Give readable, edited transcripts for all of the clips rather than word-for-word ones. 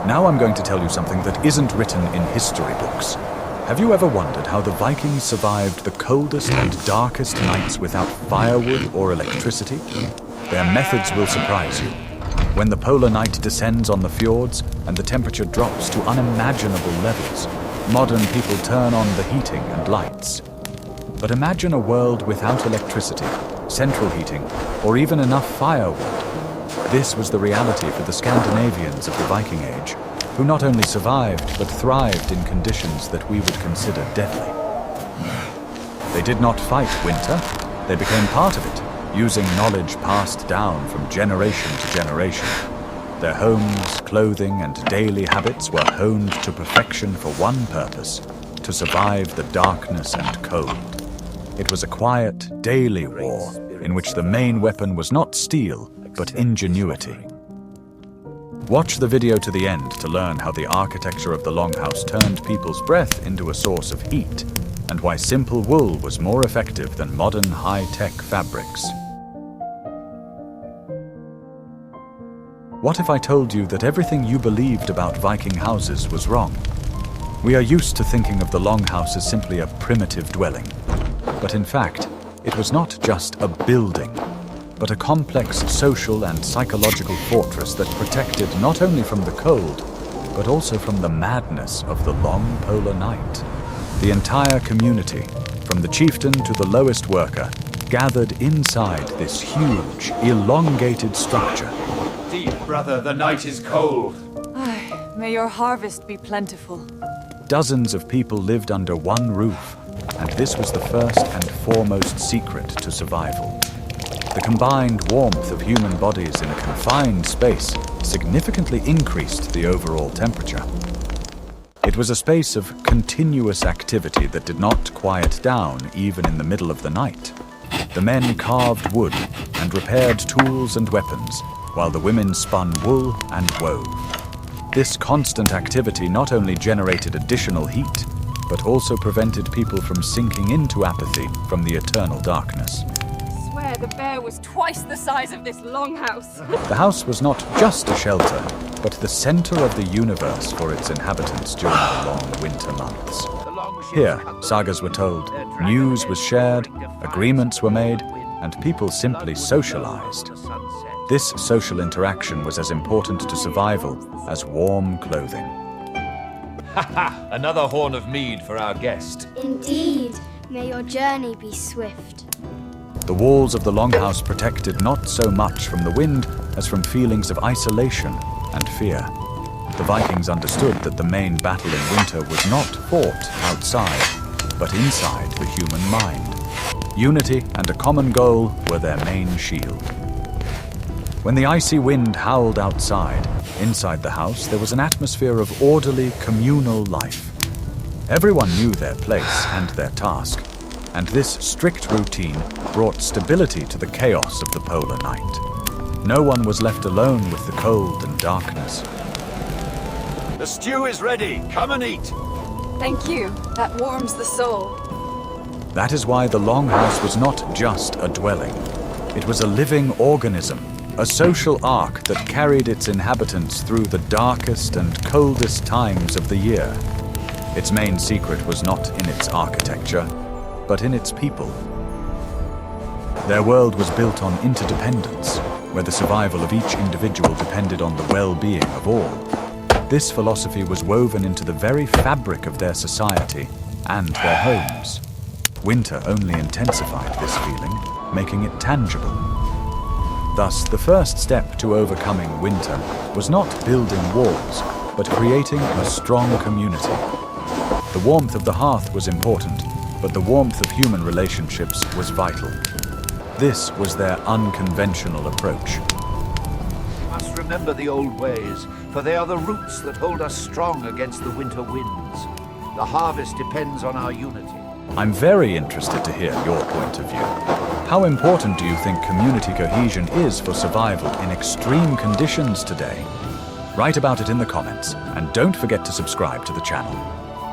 Now I'm going to tell you something that isn't written in history books. Have you ever wondered how the Vikings survived the coldest and darkest nights without firewood or electricity? Their methods will surprise you. When the polar night descends on the fjords and the temperature drops to unimaginable levels, modern people turn on the heating and lights. But imagine a world without electricity, central heating, or even enough firewood. This was the reality for the Scandinavians of the Viking Age, who not only survived but thrived in conditions that we would consider deadly. They did not fight winter, they became part of it, using knowledge passed down from generation to generation. Their homes, clothing, and daily habits were honed to perfection for one purpose: to survive the darkness and cold. It was a quiet, daily war in which the main weapon was not steel, but ingenuity. Watch the video to the end to learn how the architecture of the Longhouse turned people's breath into a source of heat, and why simple wool was more effective than modern high-tech fabrics. What if I told you that everything you believed about Viking houses was wrong? We are used to thinking of the Longhouse as simply a primitive dwelling. But in fact, it was not just a building, but a complex social and psychological fortress that protected not only from the cold, but also from the madness of the long polar night. The entire community, from the chieftain to the lowest worker, gathered inside this huge, elongated structure. Deep, brother, the night is cold. May your harvest be plentiful. Dozens of people lived under one roof, and this was the first and foremost secret to survival. The combined warmth of human bodies in a confined space significantly increased the overall temperature. It was a space of continuous activity that did not quiet down even in the middle of the night. The men carved wood and repaired tools and weapons, while the women spun wool and wove. This constant activity not only generated additional heat, but also prevented people from sinking into apathy from the eternal darkness. I swear the bear was twice the size of this longhouse. The house was not just a shelter, but the center of the universe for its inhabitants during the long winter months. Here, sagas were told, news was shared, agreements were made, and people simply socialized. This social interaction was as important to survival as warm clothing. Ha! Another horn of mead for our guest. Indeed, may your journey be swift. The walls of the Longhouse protected not so much from the wind as from feelings of isolation and fear. The Vikings understood that the main battle in winter was not fought outside, but inside the human mind. Unity and a common goal were their main shield. When the icy wind howled outside, inside the house there was an atmosphere of orderly, communal life. Everyone knew their place and their task, and this strict routine brought stability to the chaos of the polar night. No one was left alone with the cold and darkness. The stew is ready. Come and eat. Thank you. That warms the soul. That is why the Longhouse was not just a dwelling. It was a living organism, a social ark that carried its inhabitants through the darkest and coldest times of the year. Its main secret was not in its architecture, but in its people. Their world was built on interdependence, where the survival of each individual depended on the well-being of all. This philosophy was woven into the very fabric of their society and their homes. Winter only intensified this feeling, making it tangible. Thus, the first step to overcoming winter was not building walls, but creating a strong community. The warmth of the hearth was important, but the warmth of human relationships was vital. This was their unconventional approach. We must remember the old ways, for they are the roots that hold us strong against the winter winds. The harvest depends on our unity. I'm very interested to hear your point of view. How important do you think community cohesion is for survival in extreme conditions today? Write about it in the comments, and don't forget to subscribe to the channel.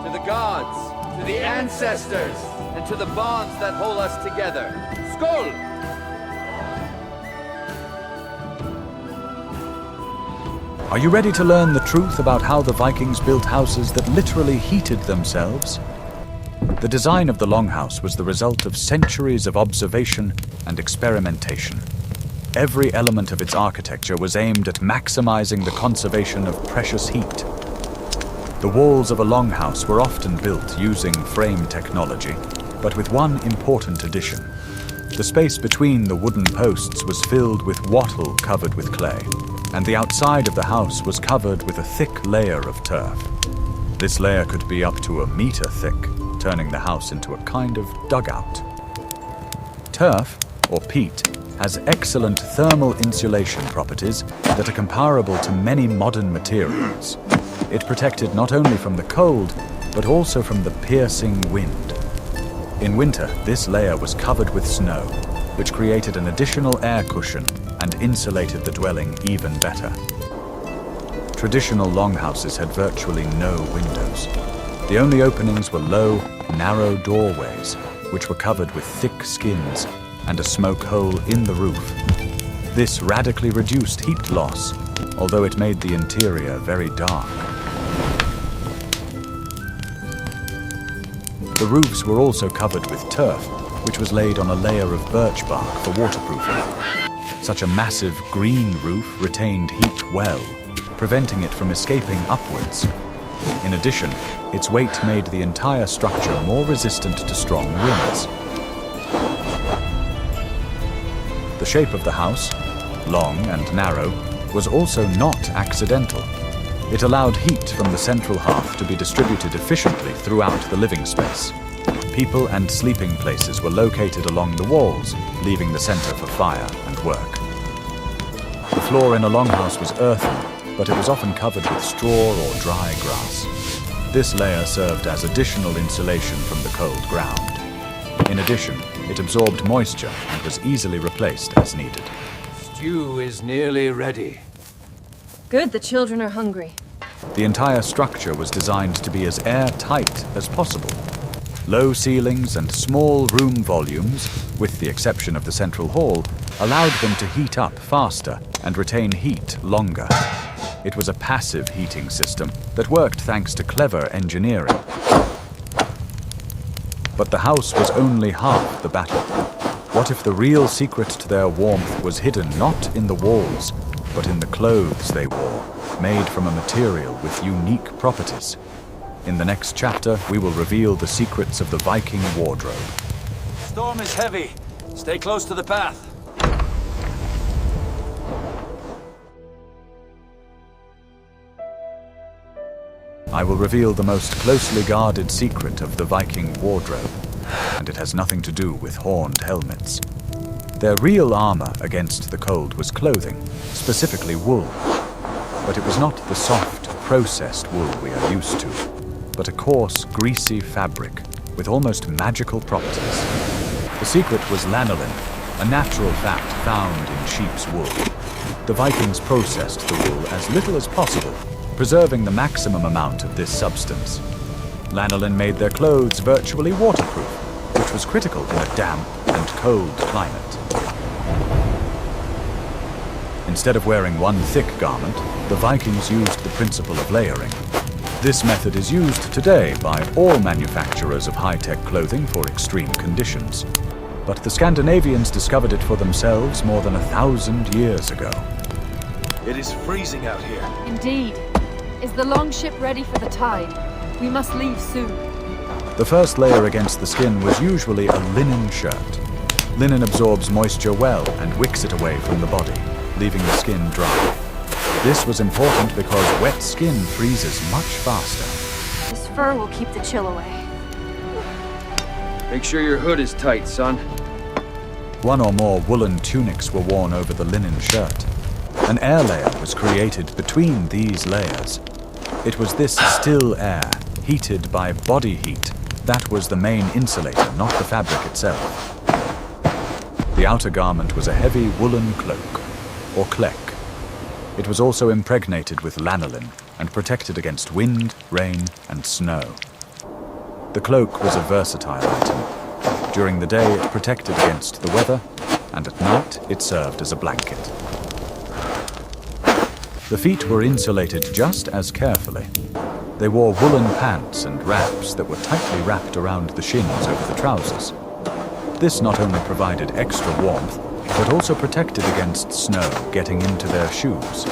To the gods, to the ancestors, and to the bonds that hold us together. Skål! Are you ready to learn the truth about how the Vikings built houses that literally heated themselves? The design of the longhouse was the result of centuries of observation and experimentation. Every element of its architecture was aimed at maximizing the conservation of precious heat. The walls of a longhouse were often built using frame technology, but with one important addition. The space between the wooden posts was filled with wattle covered with clay, and the outside of the house was covered with a thick layer of turf. This layer could be up to 1 meter thick, turning the house into a kind of dugout. Turf, or peat, has excellent thermal insulation properties that are comparable to many modern materials. It protected not only from the cold, but also from the piercing wind. In winter, this layer was covered with snow, which created an additional air cushion and insulated the dwelling even better. Traditional longhouses had virtually no windows. The only openings were low, narrow doorways, which were covered with thick skins and a smoke hole in the roof. This radically reduced heat loss, although it made the interior very dark. The roofs were also covered with turf, which was laid on a layer of birch bark for waterproofing. Such a massive green roof retained heat well, preventing it from escaping upwards. In addition, its weight made the entire structure more resistant to strong winds. The shape of the house, long and narrow, was also not accidental. It allowed heat from the central hearth to be distributed efficiently throughout the living space. People and sleeping places were located along the walls, leaving the center for fire and work. The floor in a longhouse was earthen, but it was often covered with straw or dry grass. This layer served as additional insulation from the cold ground. In addition, it absorbed moisture and was easily replaced as needed. Stew is nearly ready. Good, the children are hungry. The entire structure was designed to be as airtight as possible. Low ceilings and small room volumes, with the exception of the central hall, allowed them to heat up faster and retain heat longer. It was a passive heating system that worked thanks to clever engineering. But the house was only half the battle. What if the real secret to their warmth was hidden not in the walls, but in the clothes they wore, made from a material with unique properties? In the next chapter, we will reveal the secrets of the Viking wardrobe. Storm is heavy. Stay close to the path. I will reveal the most closely guarded secret of the Viking wardrobe, and it has nothing to do with horned helmets. Their real armor against the cold was clothing, specifically wool. But it was not the soft, processed wool we are used to, but a coarse, greasy fabric with almost magical properties. The secret was lanolin, a natural fat found in sheep's wool. The Vikings processed the wool as little as possible, preserving the maximum amount of this substance. Lanolin made their clothes virtually waterproof, which was critical in a damp and cold climate. Instead of wearing one thick garment, the Vikings used the principle of layering. This method is used today by all manufacturers of high-tech clothing for extreme conditions. But the Scandinavians discovered it for themselves more than 1,000 years ago. It is freezing out here. Indeed. Is the longship ready for the tide? We must leave soon. The first layer against the skin was usually a linen shirt. Linen absorbs moisture well and wicks it away from the body, leaving the skin dry. This was important because wet skin freezes much faster. This fur will keep the chill away. Make sure your hood is tight, son. One or more woolen tunics were worn over the linen shirt. An air layer was created between these layers. It was this still air, heated by body heat, that was the main insulator, not the fabric itself. The outer garment was a heavy woolen cloak, or clek. It was also impregnated with lanolin and protected against wind, rain, and snow. The cloak was a versatile item. During the day, it protected against the weather, and at night, it served as a blanket. The feet were insulated just as carefully. They wore woolen pants and wraps that were tightly wrapped around the shins over the trousers. This not only provided extra warmth, but also protected against snow getting into their shoes.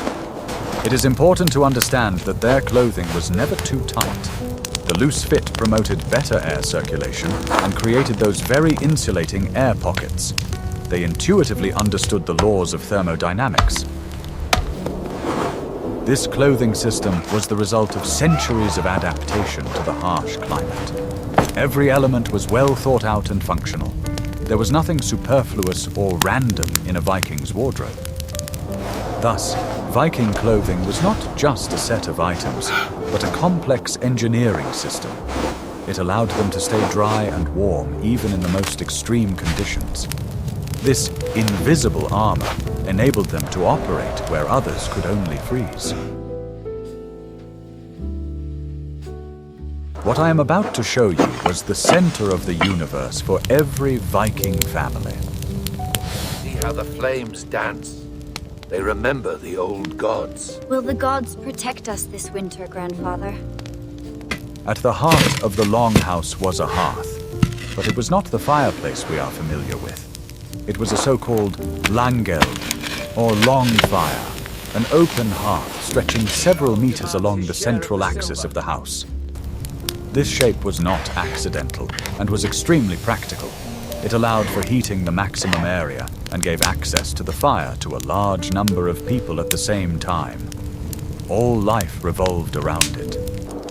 It is important to understand that their clothing was never too tight. The loose fit promoted better air circulation and created those very insulating air pockets. They intuitively understood the laws of thermodynamics. This clothing system was the result of centuries of adaptation to the harsh climate. Every element was well thought out and functional. There was nothing superfluous or random in a Viking's wardrobe. Thus, Viking clothing was not just a set of items, but a complex engineering system. It allowed them to stay dry and warm even in the most extreme conditions. This invisible armor enabled them to operate where others could only freeze. What I am about to show you was the center of the universe for every Viking family. See how the flames dance? They remember the old gods. Will the gods protect us this winter, Grandfather? At the heart of the longhouse was a hearth, but it was not the fireplace we are familiar with. It was a so-called langeld, or long fire, an open hearth stretching several meters along the central axis of the house. This shape was not accidental and was extremely practical. It allowed for heating the maximum area and gave access to the fire to a large number of people at the same time. All life revolved around it.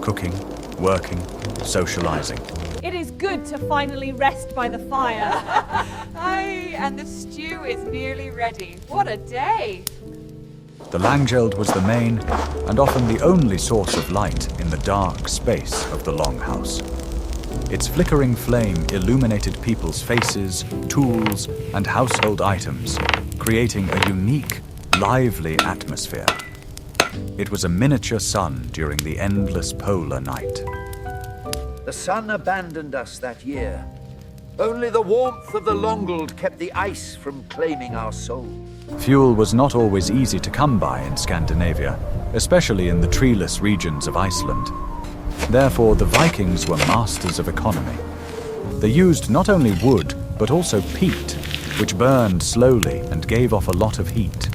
Cooking, working, socializing. It is good to finally rest by the fire. Aye, and the stew is nearly ready. What a day! The langeld was the main and often the only source of light in the dark space of the longhouse. Its flickering flame illuminated people's faces, tools, and household items, creating a unique, lively atmosphere. It was a miniature sun during the endless polar night. The sun abandoned us that year. Only the warmth of the Longeld kept the ice from claiming our soul. Fuel was not always easy to come by in Scandinavia, especially in the treeless regions of Iceland. Therefore, the Vikings were masters of economy. They used not only wood, but also peat, which burned slowly and gave off a lot of heat.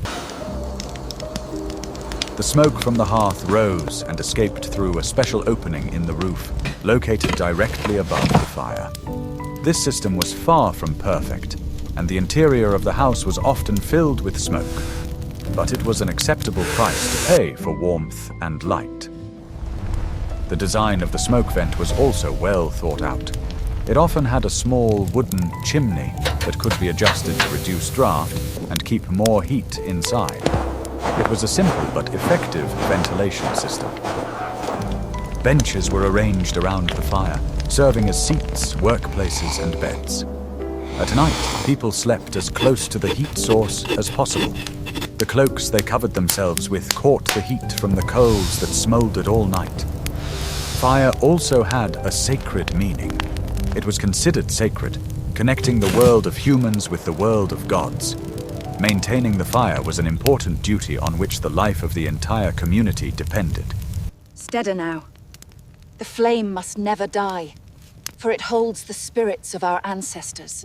The smoke from the hearth rose and escaped through a special opening in the roof, located directly above the fire. This system was far from perfect, and the interior of the house was often filled with smoke. But it was an acceptable price to pay for warmth and light. The design of the smoke vent was also well thought out. It often had a small wooden chimney that could be adjusted to reduce draft and keep more heat inside. It was a simple but effective ventilation system. Benches were arranged around the fire, serving as seats, workplaces, and beds. At night, people slept as close to the heat source as possible. The cloaks they covered themselves with caught the heat from the coals that smoldered all night. Fire also had a sacred meaning. It was considered sacred, connecting the world of humans with the world of gods. Maintaining the fire was an important duty on which the life of the entire community depended. Steader now. The flame must never die, for it holds the spirits of our ancestors.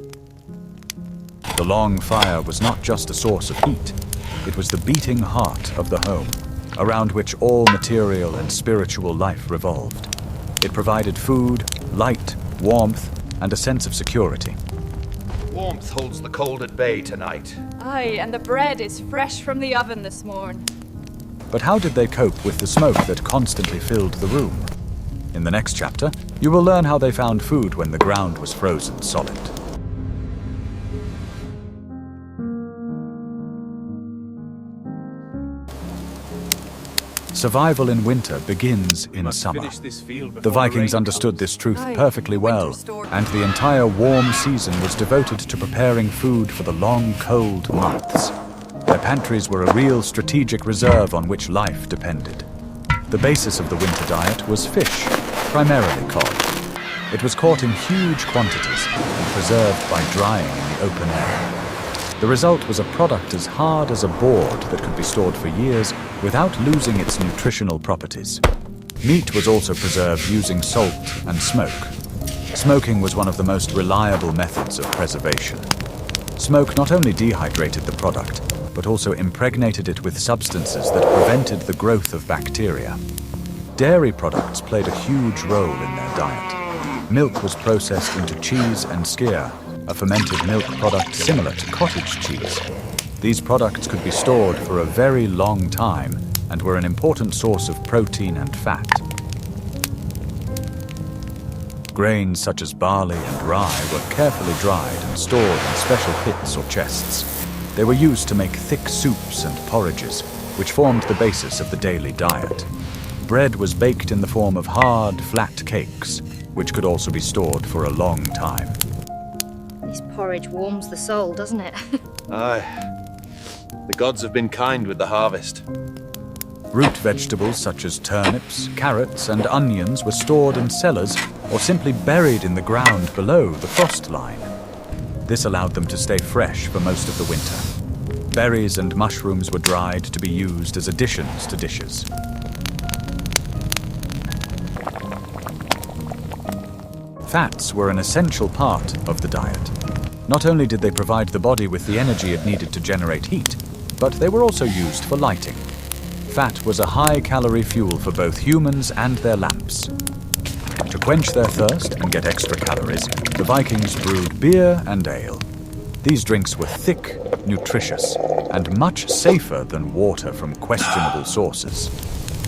The long fire was not just a source of heat. It was the beating heart of the home, around which all material and spiritual life revolved. It provided food, light, warmth, and a sense of security. Warmth holds the cold at bay tonight. Aye, and the bread is fresh from the oven this morn. But how did they cope with the smoke that constantly filled the room? In the next chapter, you will learn how they found food when the ground was frozen solid. Survival in winter begins in summer. The Vikings understood this truth perfectly well, and the entire warm season was devoted to preparing food for the long, cold months. Their pantries were a real strategic reserve on which life depended. The basis of the winter diet was fish, primarily cod. It was caught in huge quantities and preserved by drying in the open air. The result was a product as hard as a board that could be stored for years without losing its nutritional properties. Meat was also preserved using salt and smoke. Smoking was one of the most reliable methods of preservation. Smoke not only dehydrated the product, but also impregnated it with substances that prevented the growth of bacteria. Dairy products played a huge role in their diet. Milk was processed into cheese and skyr, a fermented milk product similar to cottage cheese. These products could be stored for a very long time and were an important source of protein and fat. Grains such as barley and rye were carefully dried and stored in special pits or chests. They were used to make thick soups and porridges, which formed the basis of the daily diet. Bread was baked in the form of hard, flat cakes, which could also be stored for a long time. This porridge warms the soul, doesn't it? Aye. The gods have been kind with the harvest. Root vegetables such as turnips, carrots, and onions were stored in cellars or simply buried in the ground below the frost line. This allowed them to stay fresh for most of the winter. Berries and mushrooms were dried to be used as additions to dishes. Fats were an essential part of the diet. Not only did they provide the body with the energy it needed to generate heat, but they were also used for lighting. Fat was a high-calorie fuel for both humans and their lamps. To quench their thirst and get extra calories, the Vikings brewed beer and ale. These drinks were thick, nutritious, and much safer than water from questionable sources.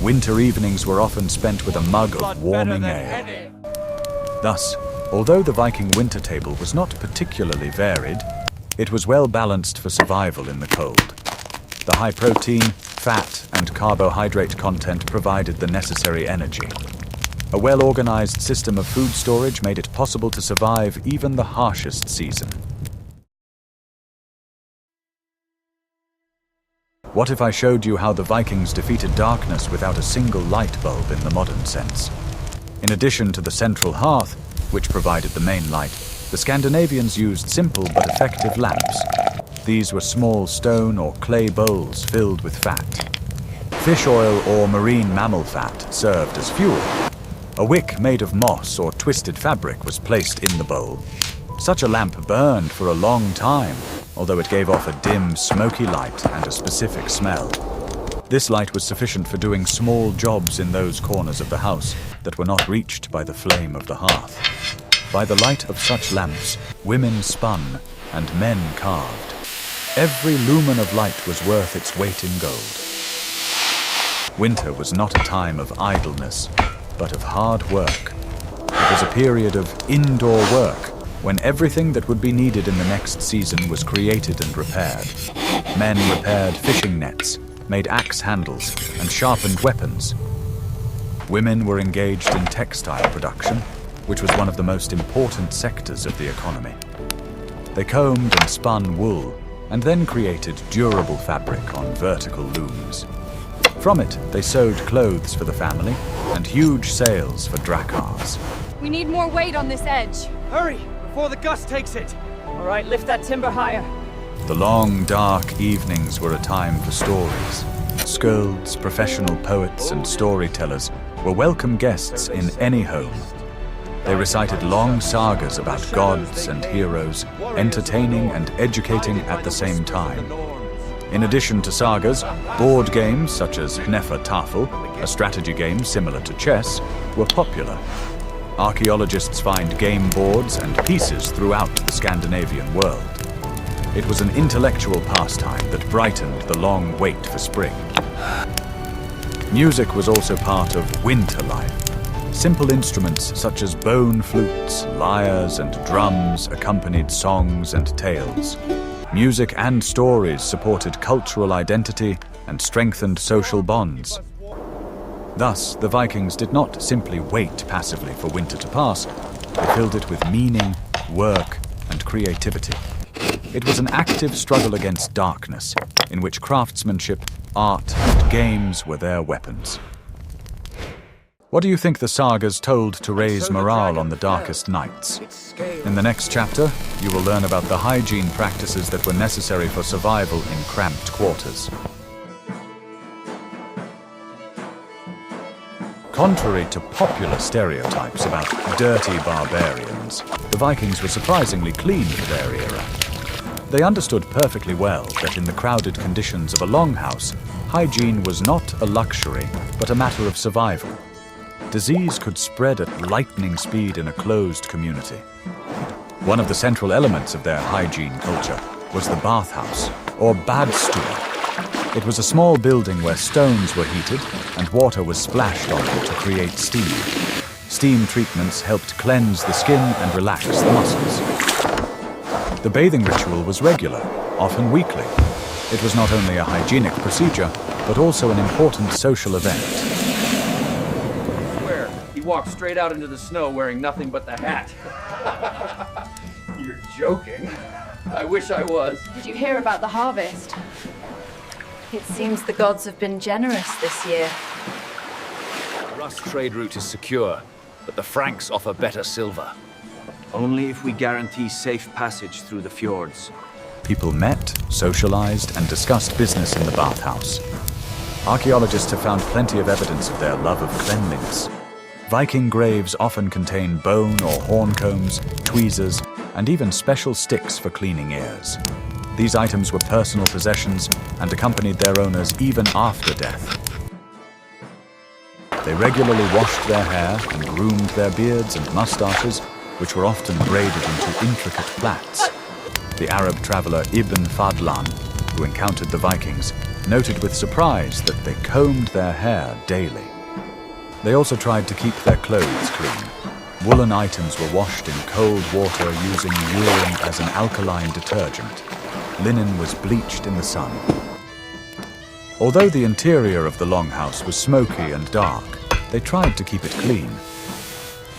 Winter evenings were often spent with a mug of warming ale. Thus, although the Viking winter table was not particularly varied, it was well balanced for survival in the cold. The high protein, fat, and carbohydrate content provided the necessary energy. A well-organized system of food storage made it possible to survive even the harshest season. What if I showed you how the Vikings defeated darkness without a single light bulb in the modern sense? In addition to the central hearth, which provided the main light, the Scandinavians used simple but effective lamps. These were small stone or clay bowls filled with fat. Fish oil or marine mammal fat served as fuel. A wick made of moss or twisted fabric was placed in the bowl. Such a lamp burned for a long time, although it gave off a dim, smoky light and a specific smell. This light was sufficient for doing small jobs in those corners of the house that were not reached by the flame of the hearth. By the light of such lamps, women spun and men carved. Every lumen of light was worth its weight in gold. Winter was not a time of idleness, but of hard work. It was a period of indoor work, when everything that would be needed in the next season was created and repaired. Men repaired fishing nets, made axe handles, and sharpened weapons. Women were engaged in textile production, which was one of the most important sectors of the economy. They combed and spun wool, and then created durable fabric on vertical looms. From it, they sewed clothes for the family and huge sails for dracars. We need more weight on this edge. Hurry, before the gust takes it! All right, lift that timber higher. The long, dark evenings were a time for stories. Skalds, professional poets, and storytellers were welcome guests in any home. They recited long sagas about gods and heroes, entertaining and educating at the same time. In addition to sagas, board games such as Hnefa Tafel, a strategy game similar to chess, were popular. Archaeologists find game boards and pieces throughout the Scandinavian world. It was an intellectual pastime that brightened the long wait for spring. Music was also part of winter life. Simple instruments such as bone flutes, lyres, and drums accompanied songs and tales. Music and stories supported cultural identity and strengthened social bonds. Thus, the Vikings did not simply wait passively for winter to pass. They filled it with meaning, work, and creativity. It was an active struggle against darkness, in which craftsmanship, art, and games were their weapons. What do you think the sagas told to raise morale on the darkest nights? In the next chapter, you will learn about the hygiene practices that were necessary for survival in cramped quarters. Contrary to popular stereotypes about dirty barbarians, the Vikings were surprisingly clean for their era. They understood perfectly well that in the crowded conditions of a longhouse, hygiene was not a luxury, but a matter of survival. Disease could spread at lightning speed in a closed community. One of the central elements of their hygiene culture was the bathhouse, or badstue. It was a small building where stones were heated and water was splashed on them to create steam. Steam treatments helped cleanse the skin and relax the muscles. The bathing ritual was regular, often weekly. It was not only a hygienic procedure, but also an important social event. I swear, he walked straight out into the snow wearing nothing but the hat. You're joking. I wish I was. Did you hear about the harvest? It seems the gods have been generous this year. The Rus trade route is secure, but the Franks offer better silver. Only if we guarantee safe passage through the fjords. People met, socialized, and discussed business in the bathhouse. Archaeologists have found plenty of evidence of their love of cleanliness. Viking graves often contain bone or horn combs, tweezers, and even special sticks for cleaning ears. These items were personal possessions and accompanied their owners even after death. They regularly washed their hair and groomed their beards and mustaches, which were often braided into intricate plaits. The Arab traveler Ibn Fadlan, who encountered the Vikings, noted with surprise that they combed their hair daily. They also tried to keep their clothes clean. Woolen items were washed in cold water using urine as an alkaline detergent. Linen was bleached in the sun. Although the interior of the longhouse was smoky and dark, they tried to keep it clean.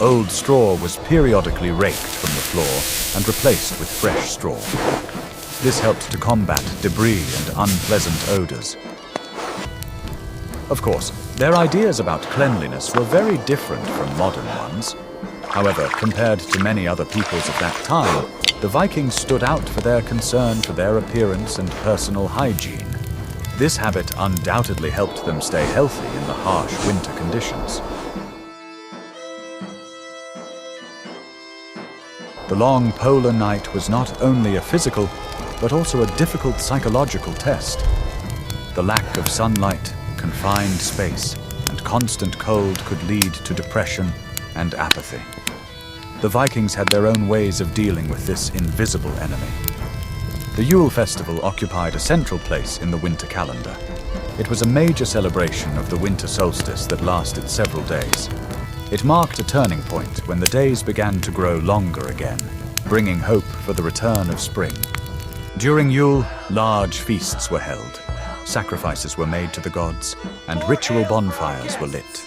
Old straw was periodically raked from the floor and replaced with fresh straw. This helped to combat debris and unpleasant odors. Of course, their ideas about cleanliness were very different from modern ones. However, compared to many other peoples of that time, the Vikings stood out for their concern for their appearance and personal hygiene. This habit undoubtedly helped them stay healthy in the harsh winter conditions. The long polar night was not only a physical, but also a difficult psychological test. The lack of sunlight, confined space, and constant cold could lead to depression and apathy. The Vikings had their own ways of dealing with this invisible enemy. The Yule festival occupied a central place in the winter calendar. It was a major celebration of the winter solstice that lasted several days. It marked a turning point when the days began to grow longer again, bringing hope for the return of spring. During Yule, large feasts were held. Sacrifices were made to the gods, and ritual bonfires were lit.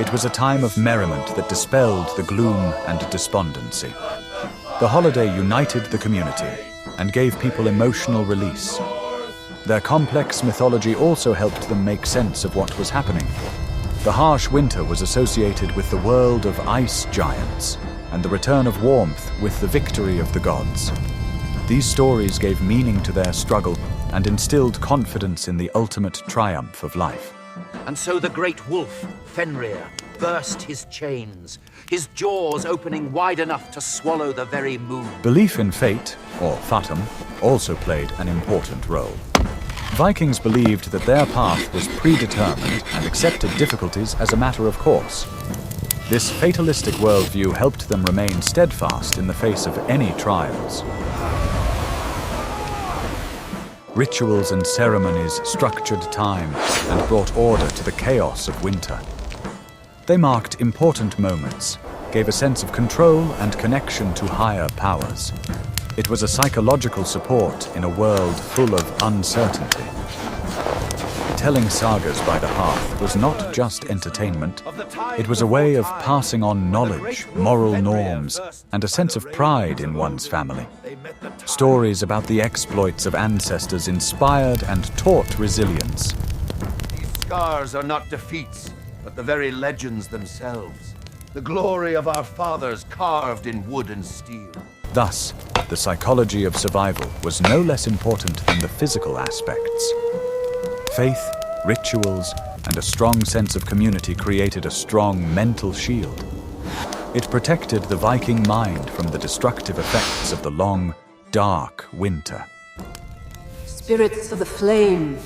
It was a time of merriment that dispelled the gloom and despondency. The holiday united the community and gave people emotional release. Their complex mythology also helped them make sense of what was happening. The harsh winter was associated with the world of ice giants and the return of warmth with the victory of the gods. These stories gave meaning to their struggle and instilled confidence in the ultimate triumph of life. And so the great wolf, Fenrir, burst his chains, his jaws opening wide enough to swallow the very moon. Belief in fate, or fatum, also played an important role. Vikings believed that their path was predetermined and accepted difficulties as a matter of course. This fatalistic worldview helped them remain steadfast in the face of any trials. Rituals and ceremonies structured time and brought order to the chaos of winter. They marked important moments, gave a sense of control and connection to higher powers. It was a psychological support in a world full of uncertainty. Telling sagas by the hearth was not just entertainment. It was a way of passing on knowledge, moral norms, and a sense of pride in one's family. Stories about the exploits of ancestors inspired and taught resilience. These scars are not defeats. but the very legends themselves. The glory of our fathers carved in wood and steel. Thus, the psychology of survival was no less important than the physical aspects. Faith, rituals, and a strong sense of community created a strong mental shield. It protected the Viking mind from the destructive effects of the long, dark winter. Spirits of the flame.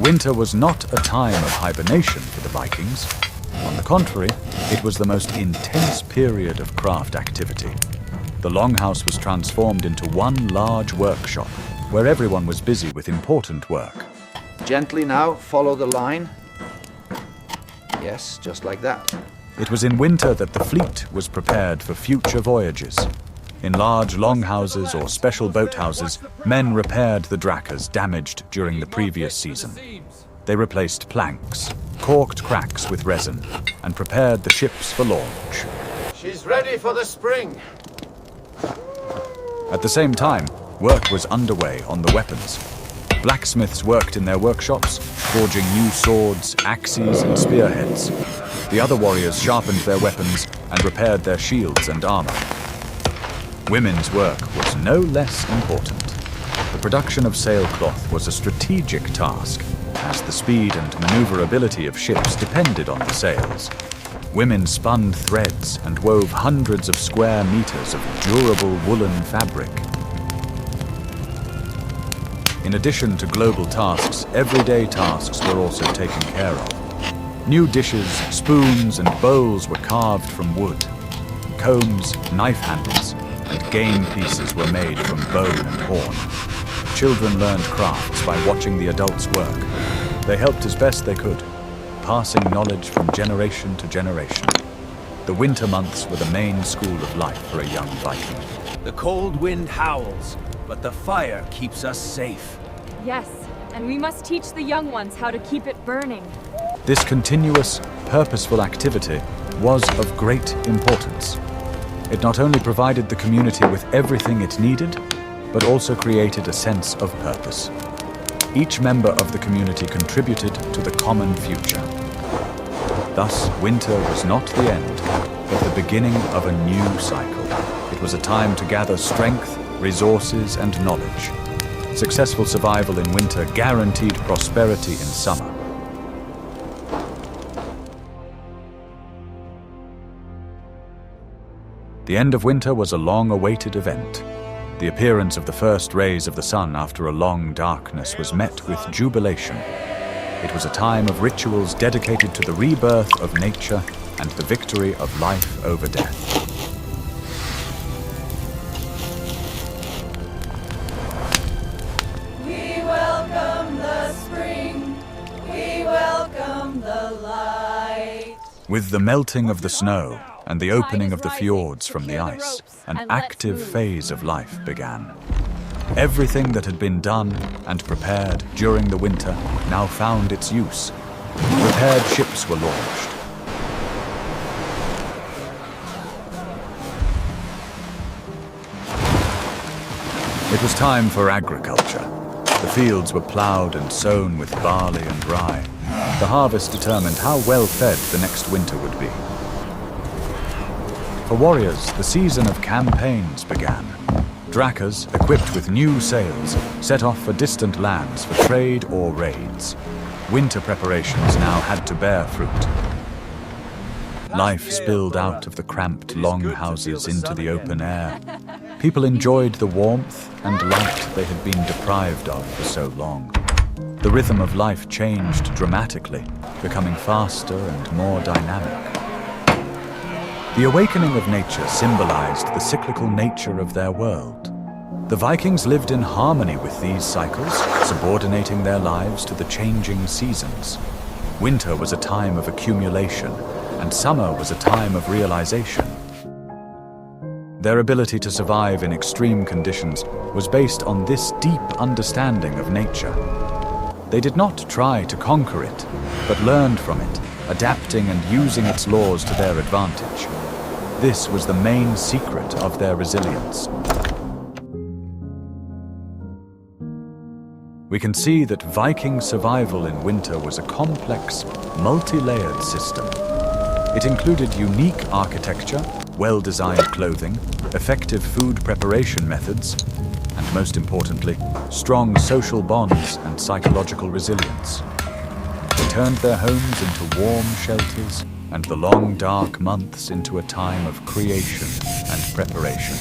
Winter was not a time of hibernation for the Vikings. On the contrary, it was the most intense period of craft activity. The longhouse was transformed into one large workshop, where everyone was busy with important work. Gently now, follow the line. Yes, just like that. It was in winter that the fleet was prepared for future voyages. In large longhouses or special boathouses, men repaired the drakkars damaged during the previous season. They replaced planks, caulked cracks with resin, and prepared the ships for launch. She's ready for the spring. At the same time, work was underway on the weapons. Blacksmiths worked in their workshops, forging new swords, axes, and spearheads. The other warriors sharpened their weapons and repaired their shields and armor. Women's work was no less important. The production of sailcloth was a strategic task, as the speed and maneuverability of ships depended on the sails. Women spun threads and wove hundreds of square meters of durable woolen fabric. In addition to global tasks, everyday tasks were also taken care of. New dishes, spoons, and bowls were carved from wood. Combs, knife handles, and game pieces were made from bone and horn. Children learned crafts by watching the adults work. They helped as best they could, passing knowledge from generation to generation. The winter months were the main school of life for a young Viking. The cold wind howls, but the fire keeps us safe. Yes, and we must teach the young ones how to keep it burning. This continuous, purposeful activity was of great importance. It not only provided the community with everything it needed, but also created a sense of purpose. Each member of the community contributed to the common future. Thus, winter was not the end, but the beginning of a new cycle. It was a time to gather strength, resources, and knowledge. Successful survival in winter guaranteed prosperity in summer. The end of winter was a long-awaited event. The appearance of the first rays of the sun after a long darkness was met with jubilation. It was a time of rituals dedicated to the rebirth of nature and the victory of life over death. We welcome the spring. We welcome the light. With the melting of the snow and the opening of the fjords from the ice, an active phase of life began. Everything that had been done and prepared during the winter now found its use. Repaired ships were launched. It was time for agriculture. The fields were ploughed and sown with barley and rye. The harvest determined how well fed the next winter would be. For warriors, the season of campaigns began. Drakkars, equipped with new sails, set off for distant lands for trade or raids. Winter preparations now had to bear fruit. Life spilled out of the cramped longhouses into the open air. People enjoyed the warmth and light they had been deprived of for so long. The rhythm of life changed dramatically, becoming faster and more dynamic. The awakening of nature symbolized the cyclical nature of their world. The Vikings lived in harmony with these cycles, subordinating their lives to the changing seasons. Winter was a time of accumulation, and summer was a time of realization. Their ability to survive in extreme conditions was based on this deep understanding of nature. They did not try to conquer it, but learned from it, adapting and using its laws to their advantage. This was the main secret of their resilience. we can see that Viking survival in winter was a complex, multi-layered system. It included unique architecture, well-designed clothing, effective food preparation methods, and most importantly, strong social bonds and psychological resilience. They turned their homes into warm shelters and the long dark months into a time of creation and preparation.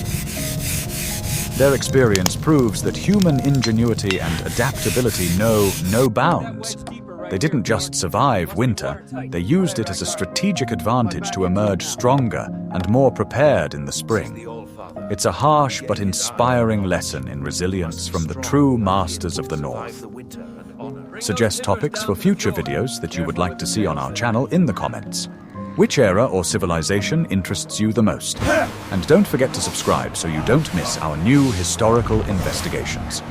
Their experience proves that human ingenuity and adaptability know no bounds. They didn't just survive winter, they used it as a strategic advantage to emerge stronger and more prepared in the spring. It's a harsh but inspiring lesson in resilience from the true masters of the North. Suggest topics for future videos that you would like to see on our channel in the comments. Which era or civilization interests you the most? And don't forget to subscribe so you don't miss our new historical investigations.